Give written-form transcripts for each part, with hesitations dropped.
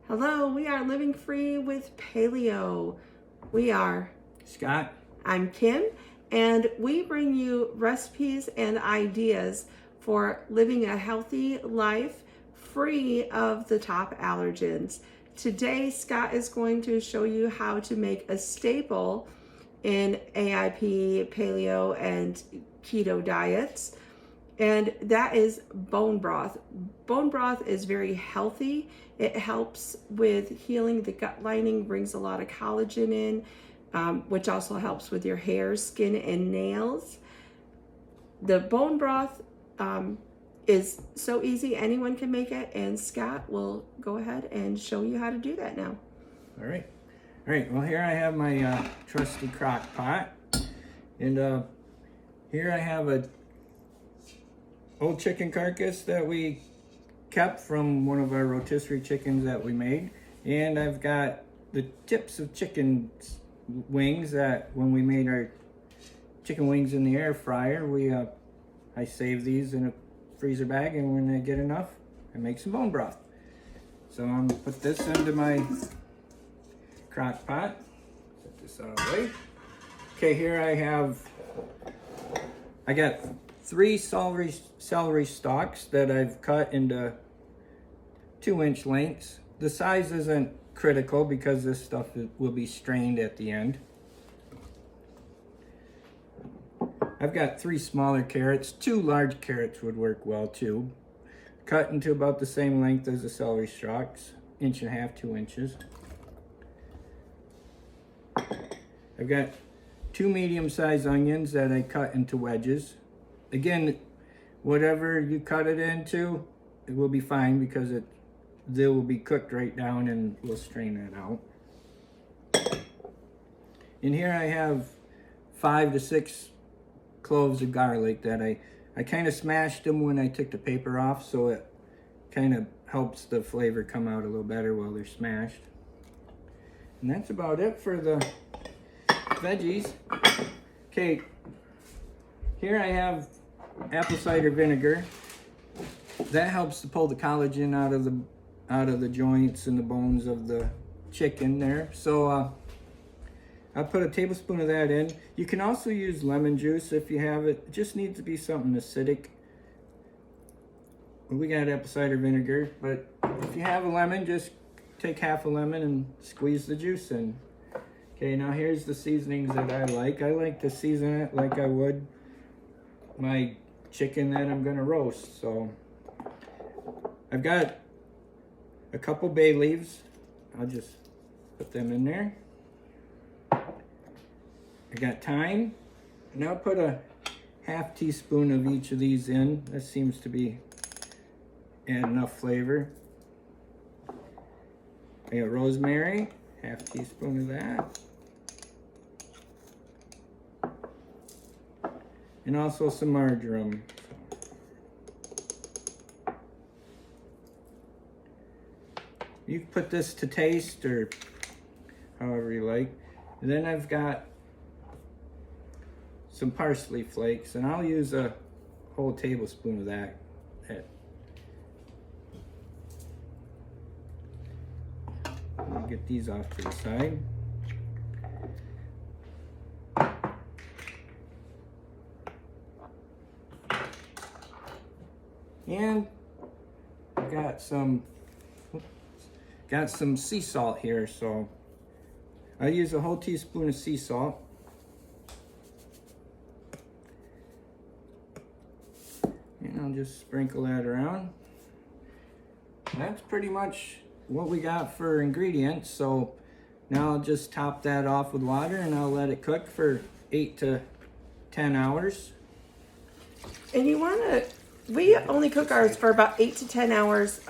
Hello, we are Living Free with Paleo. We are Scott. I'm Kim, and we bring you recipes and ideas for living a healthy life free of the top allergens. Today, Scott is going to show you how to make a staple in AIP, paleo, and keto diets, and that is bone broth. Bone broth is very healthy. It helps with healing the gut lining, brings a lot of collagen in, which also helps with your hair, skin, and nails. The bone broth is so easy, anyone can make it, and Scott will go ahead and show you how to do that now. All right. Well, here I have my trusty crock pot, and here I have a old chicken carcass that we kept from one of our rotisserie chickens that we made, and I've got the tips of chicken wings that when we made our chicken wings in the air fryer, I save these in a freezer bag, and when I get enough, I make some bone broth. So I'm gonna put this into my crock pot. Set this out of the way. Okay, here I got 3 celery stalks that I've cut into 2-inch lengths. The size isn't critical because this stuff will be strained at the end. I've got 3 smaller carrots. 2 large carrots would work well too. Cut into about the same length as the celery stalks, 1.5 inches, 2 inches. I've got 2 medium-sized onions that I cut into wedges. Again, whatever you cut it into, it will be fine because they will be cooked right down, and we'll strain that out. And here I have 5 to 6 cloves of garlic that I kind of smashed them when I took the paper off, so it kind of helps the flavor come out a little better while they're smashed. And that's about it for the veggies. Okay, here I have apple cider vinegar. That helps to pull the collagen out of the joints and the bones of the chicken there. So I put a tablespoon of that in. You can also use lemon juice if you have it. It just needs to be something acidic. We got apple cider vinegar, but if you have a lemon, just take half a lemon and squeeze the juice in. Okay, now here's the seasonings that I like. I like to season it like I would my chicken that I'm gonna roast. So I've got a couple bay leaves. I'll just put them in there. I got thyme, and I'll put a half teaspoon of each of these in. That seems to be add enough flavor. I got rosemary, half teaspoon of that. And also some marjoram. You can put this to taste or however you like. And then I've got some parsley flakes, and I'll use a whole tablespoon of that. I'll get these off to the side. And I've got some sea salt here, so I use a whole teaspoon of sea salt. And I'll just sprinkle that around. That's pretty much what we got for ingredients. So now I'll just top that off with water, and I'll let it cook for 8 to 10 hours. And we only cook ours for about 8 to 10 hours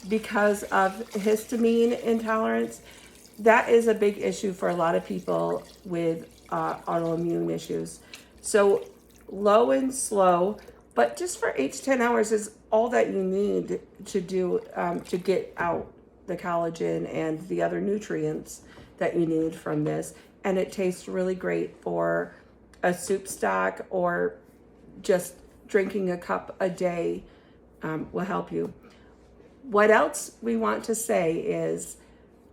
because of histamine intolerance. That is a big issue for a lot of people with autoimmune issues. So low and slow, but just for 8 to 10 hours is all that you need to do to get out the collagen and the other nutrients that you need from this. And it tastes really great for a soup stock, or just drinking a cup a day will help you. What else we want to say is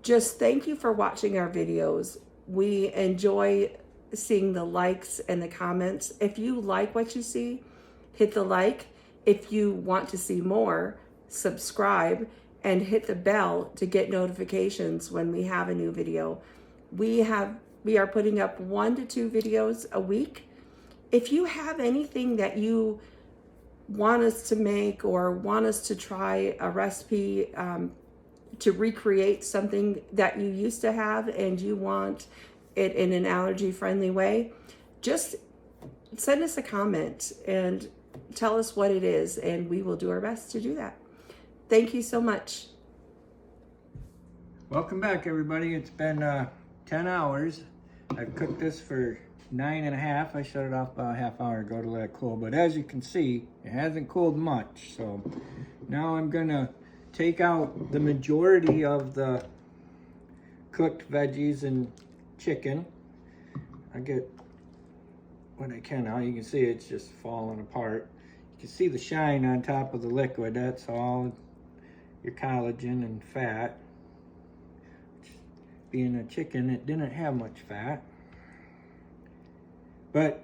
just thank you for watching our videos. We enjoy seeing the likes and the comments. If you like what you see, hit the like. If you want to see more, subscribe and hit the bell to get notifications when we have a new video. We are putting up 1 to 2 videos a week. If you have anything that you want us to make or want us to try a recipe to recreate something that you used to have and you want it in an allergy-friendly way, just send us a comment and tell us what it is, and we will do our best to do that. Thank you so much. Welcome back, everybody. It's been 10 hours. I've cooked this for 9.5. I shut it off about a half hour ago to let it cool, but as you can see, it hasn't cooled much. So now I'm gonna take out the majority of the cooked veggies and chicken. I get what I can now. You can see it's just falling apart. You can see the shine on top of the liquid. That's all your collagen and fat. Being a chicken, it didn't have much fat. But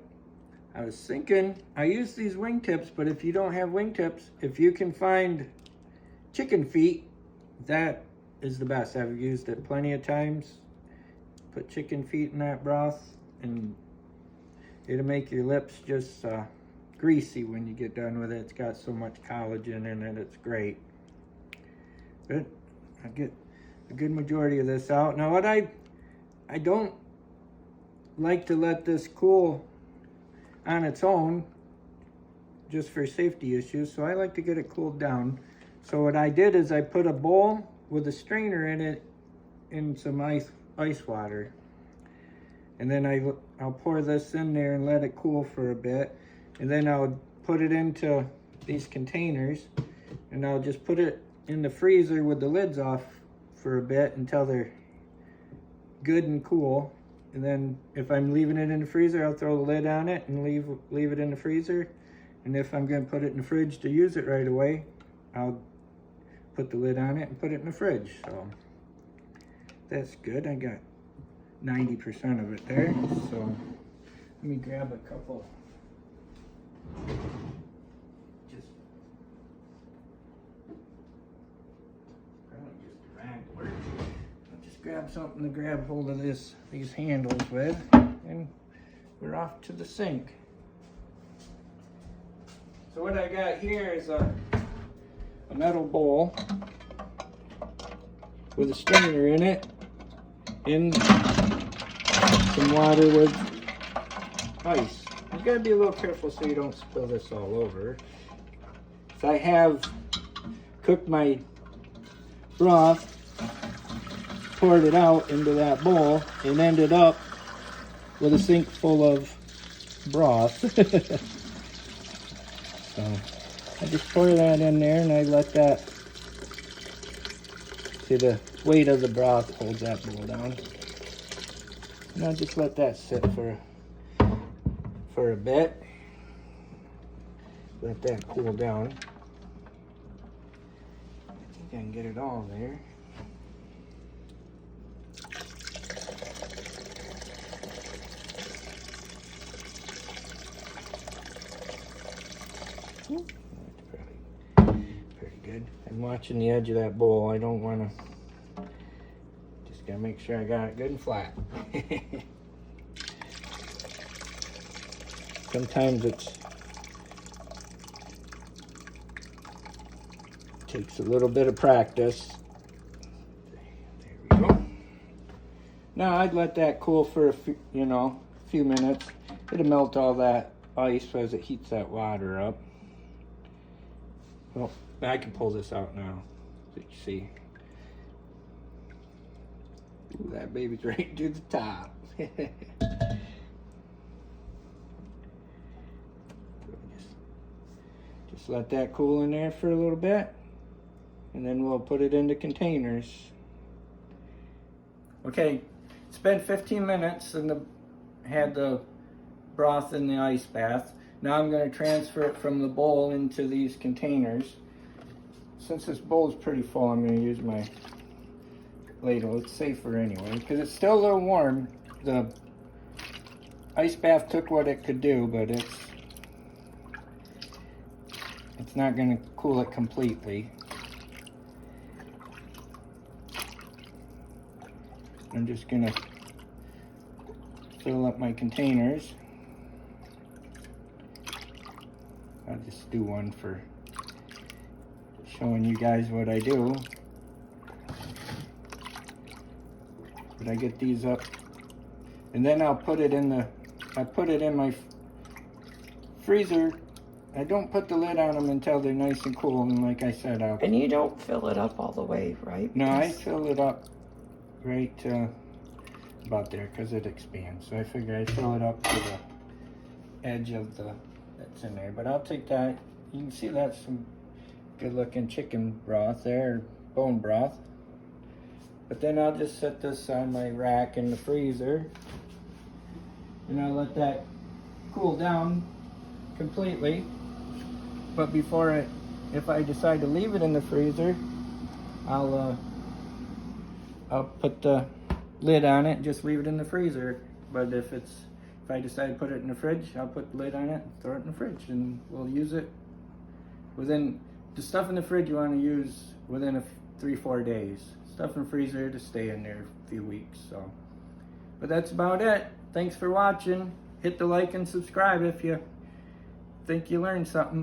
I was thinking, I use these wingtips, but if you don't have wingtips, if you can find chicken feet, that is the best. I've used it plenty of times. Put chicken feet in that broth and it'll make your lips just greasy when you get done with it. It's got so much collagen in it, it's great. But I get a good majority of this out. Now what I don't like to let this cool on its own just for safety issues, so I like to get it cooled down. So what I did is I put a bowl with a strainer in it in some ice water, and then I'll pour this in there and let it cool for a bit, and then I'll put it into these containers and I'll just put it in the freezer with the lids off for a bit until they're good and cool. And then if I'm leaving it in the freezer, I'll throw the lid on it and leave it in the freezer. And if I'm going to put it in the fridge to use it right away, I'll put the lid on it and put it in the fridge. So that's good. I got 90% of it there. So let me grab a couple. Grab something to grab hold of these handles with, and we're off to the sink. So what I got here is a metal bowl with a strainer in it and some water with ice. You gotta be a little careful so you don't spill this all over. So I have cooked my broth, poured it out into that bowl, and ended up with a sink full of broth. So I just pour that in there and I let that, see the weight of the broth holds that bowl down. And I'll just let that sit for a bit. Let that cool down. I think I can get it all there. Pretty good. I'm watching the edge of that bowl. I don't want to, just gotta make sure I got it good and flat. Sometimes it takes a little bit of practice. There we go. Now I'd let that cool for a few minutes. It'll melt all that ice as it heats that water up. Well, I can pull this out now, so you see. Ooh, that baby's right to the top. Just let that cool in there for a little bit, and then we'll put it into containers. Okay, it's been 15 minutes and had the broth in the ice bath. Now I'm going to transfer it from the bowl into these containers. since this bowl is pretty full, I'm going to use my ladle. It's safer anyway, because it's still a little warm. The ice bath took what it could do, but it's not going to cool it completely. I'm just going to fill up my containers. I'll just do one for showing you guys what I do. But I get these up, and then I'll put it in my freezer. I don't put the lid on them until they're nice and cool, and like I said, And you don't fill it up all the way, right? No, I fill it up right about there, because it expands. So I figure I fill it up to the edge of that's in there. But I'll take that. You can see that's some good looking chicken broth there, bone broth. But then I'll just set this on my rack in the freezer, and I'll let that cool down completely. But before if I decide to leave it in the freezer, I'll put the lid on it and just leave it in the freezer. But if I decide to put it in the fridge, I'll put the lid on it and throw it in the fridge, and we'll use it within the stuff in the fridge. You want to use within 3-4 days. Stuff in the freezer to stay in there a few weeks. So, but that's about it. Thanks for watching. Hit the like and subscribe if you think you learned something.